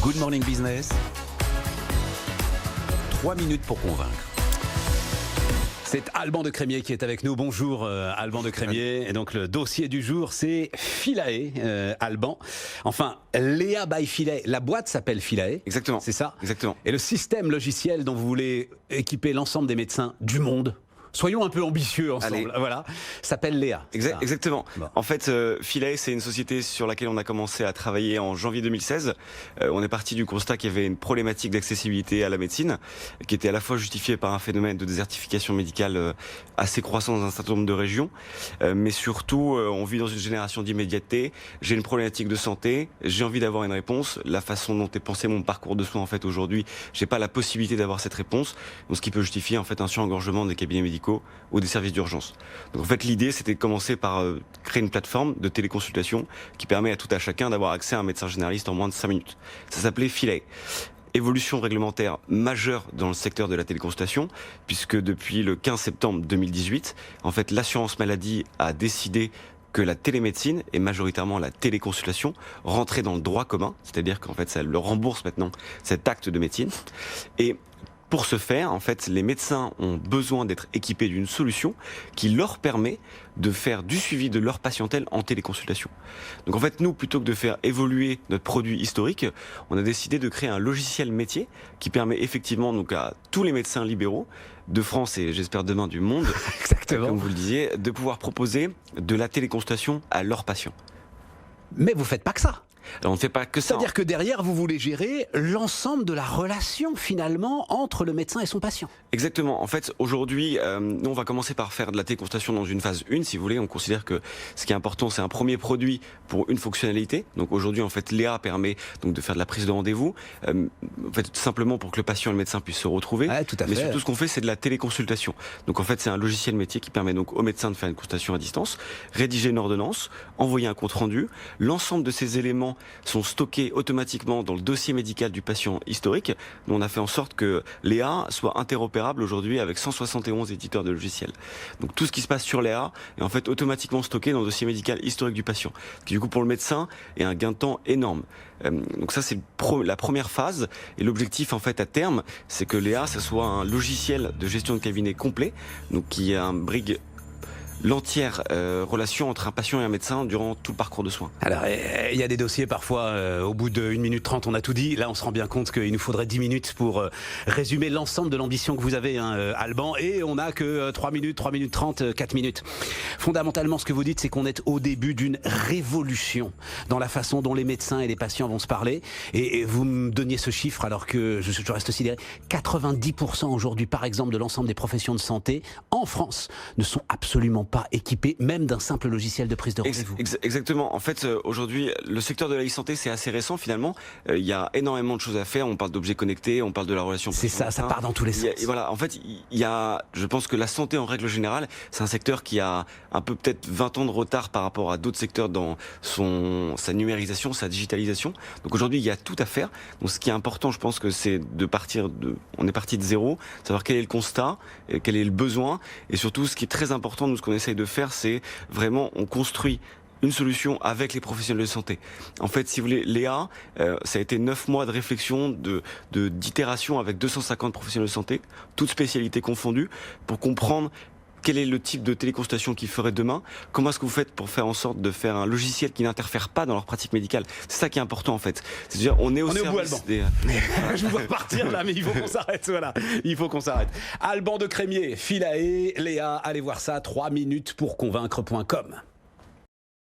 Good Morning Business, 3 minutes pour convaincre. C'est Alban de Crémier qui est avec nous. Bonjour Alban de Crémier. Et donc le dossier du jour, c'est Philae, Alban. Enfin, Léa by Philae. La boîte s'appelle Philae. Exactement. C'est ça. Exactement. Et le système logiciel dont vous voulez équiper l'ensemble des médecins du monde, soyons un peu ambitieux ensemble. Allez. Voilà, s'appelle Léa. Exactement. Bon. En fait, Philae, c'est une société sur laquelle on a commencé à travailler en janvier 2016. On est parti du constat qu'il y avait une problématique d'accessibilité à la médecine, qui était à la fois justifiée par un phénomène de désertification médicale assez croissant dans un certain nombre de régions, mais surtout, on vit dans une génération d'immédiateté. J'ai une problématique de santé, j'ai envie d'avoir une réponse. La façon dont est pensé mon parcours de soins, en fait, aujourd'hui, j'ai pas la possibilité d'avoir cette réponse. Donc, ce qui peut justifier, en fait, un surengorgement des cabinets médicaux ou des services d'urgence. Donc en fait l'idée c'était de commencer par créer une plateforme de téléconsultation qui permet à tout à chacun d'avoir accès à un médecin généraliste en moins de 5 minutes. Ça s'appelait Philae. Évolution réglementaire majeure dans le secteur de la téléconsultation, puisque depuis le 15 septembre 2018, en fait l'assurance maladie a décidé que la télémédecine et majoritairement la téléconsultation rentrait dans le droit commun, c'est-à-dire qu'en fait ça le rembourse maintenant cet acte de médecine. Et pour ce faire, en fait, les médecins ont besoin d'être équipés d'une solution qui leur permet de faire du suivi de leur patientèle en téléconsultation. Donc en fait, nous, plutôt que de faire évoluer notre produit historique, on a décidé de créer un logiciel métier qui permet effectivement donc à tous les médecins libéraux de France et j'espère demain du monde, Exactement. comme vous le disiez, de pouvoir proposer de la téléconsultation à leurs patients. Mais vous faites pas que ça. Alors on ne fait pas que ça. C'est-à-dire que derrière, vous voulez gérer l'ensemble de la relation finalement entre le médecin et son patient. Exactement. En fait, aujourd'hui, nous, on va commencer par faire de la téléconsultation dans une phase 1, si vous voulez. On considère que ce qui est important, c'est un premier produit pour une fonctionnalité. Donc aujourd'hui, en fait, Léa permet donc de faire de la prise de rendez-vous, en fait, simplement pour que le patient et le médecin puissent se retrouver. Ouais, tout à Mais fait. surtout, ce qu'on fait, c'est de la téléconsultation. Donc en fait, c'est un logiciel métier qui permet donc au médecin de faire une consultation à distance, rédiger une ordonnance, envoyer un compte rendu. L'ensemble de ces éléments sont stockés automatiquement dans le dossier médical du patient historique. Nous, on a fait en sorte que Léa soit interopérable aujourd'hui avec 171 éditeurs de logiciels. Donc tout ce qui se passe sur Léa est en fait automatiquement stocké dans le dossier médical historique du patient, ce qui du coup pour le médecin est un gain de temps énorme. Donc ça c'est la première phase et l'objectif en fait à terme, c'est que Léa ça soit un logiciel de gestion de cabinet complet, donc qui brigue l'entière relation entre un patient et un médecin durant tout le parcours de soins. Alors, il y a des dossiers parfois, au bout de 1 minute 30, on a tout dit. Là, on se rend bien compte qu'il nous faudrait 10 minutes pour résumer l'ensemble de l'ambition que vous avez, hein, Alban. Et on n'a que 3 minutes, 3 minutes 30, 4 minutes. Fondamentalement, ce que vous dites, c'est qu'on est au début d'une révolution dans la façon dont les médecins et les patients vont se parler. Et vous me donniez ce chiffre, alors que je reste sidéré. 90% aujourd'hui, par exemple, de l'ensemble des professions de santé en France ne sont absolument pas équipés, même d'un simple logiciel de prise de rendez-vous. Exactement. En fait, aujourd'hui, le secteur de la e-santé, c'est assez récent finalement. Il y a énormément de choses à faire. On parle d'objets connectés, on parle de la relation. C'est ça, ça part dans tous les sens. Et voilà, en fait, je pense que la santé en règle générale, c'est un secteur qui a un peu peut-être 20 ans de retard par rapport à d'autres secteurs dans sa numérisation, sa digitalisation. Donc aujourd'hui, il y a tout à faire. Donc ce qui est important, je pense que c'est on est parti de zéro, savoir quel est le constat, quel est le besoin, et surtout ce qui est très important, nous ce qu'on essaye de faire, c'est vraiment on construit une solution avec les professionnels de santé. En fait, si vous voulez, Léa, ça a été 9 mois de réflexion, d'itération avec 250 professionnels de santé, toutes spécialités confondues, pour comprendre quel est le type de téléconsultation qu'ils feraient demain. Comment est-ce que vous faites pour faire en sorte de faire un logiciel qui n'interfère pas dans leur pratique médicale? C'est ça qui est important en fait. C'est-à-dire on est au service des... Je vous vois partir là, mais il faut qu'on s'arrête. Voilà, il faut qu'on s'arrête. Alban de Crémier, Philae, Léa, allez voir ça. 3 minutes pour convaincre.com.